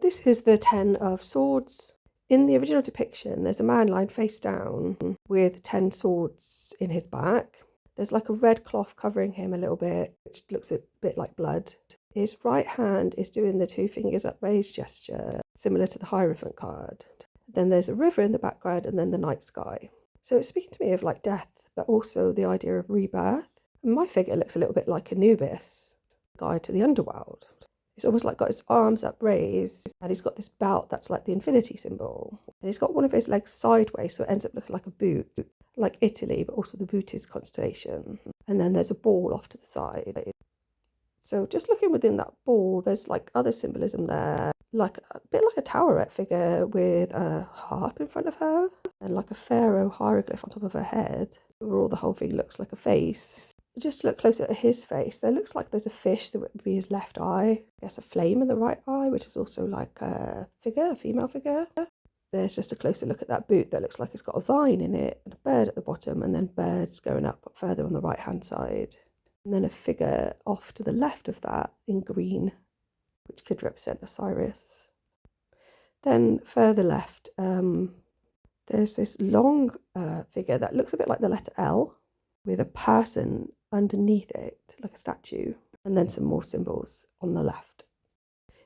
This is the Ten of Swords. In the original depiction, there's a man lying face down with 10 swords in his back. There's like a red cloth covering him a little bit, which looks a bit like blood. His right hand is doing the 2 fingers upraised gesture, similar to the Hierophant card. Then there's a river in the background and then the night sky. So it's speaking to me of like death, but also the idea of rebirth. And my figure looks a little bit like Anubis, guide to the underworld. He's almost like got his arms upraised and he's got this belt that's like the infinity symbol. And he's got one of his legs sideways, so it ends up looking like a boot, like Italy, but also the Bootes constellation. And then there's a ball off to the side. So just looking within that ball, there's like other symbolism there, like a bit like a Towerette figure with a harp in front of her and like a pharaoh hieroglyph on top of her head. Overall, the whole thing looks like a face. Just to look closer at his face, there looks like there's a fish that would be his left eye. I guess a flame in the right eye, which is also like a figure, a female figure. There's just a closer look at that boot that looks like it's got a vine in it and a bird at the bottom, and then birds going up further on the right hand side. And then a figure off to the left of that in green, which could represent Osiris. Then further left, there's this long figure that looks a bit like the letter L, with a person underneath it, like a statue, and then some more symbols on the left.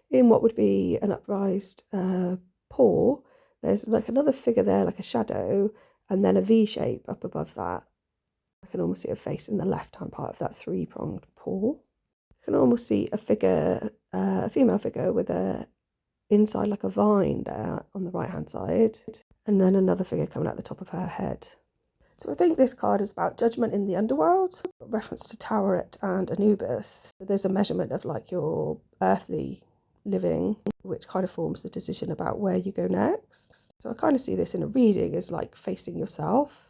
In what would be an upraised paw, there's like another figure there, like a shadow, and then a V shape up above that. I can almost see a face in the left-hand part of that 3-pronged paw. I can almost see a figure, a female figure with a inside like a vine there on the right-hand side, and then another figure coming out the top of her head. So I think this card is about judgment in the underworld, reference to Towerette and Anubis. There's a measurement of like your earthly living, which kind of forms the decision about where you go next. So I kind of see this in a reading as like facing yourself,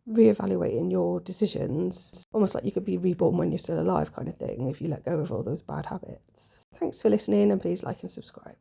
reevaluating your decisions, almost like you could be reborn when you're still alive kind of thing if you let go of all those bad habits. Thanks for listening, and please like and subscribe.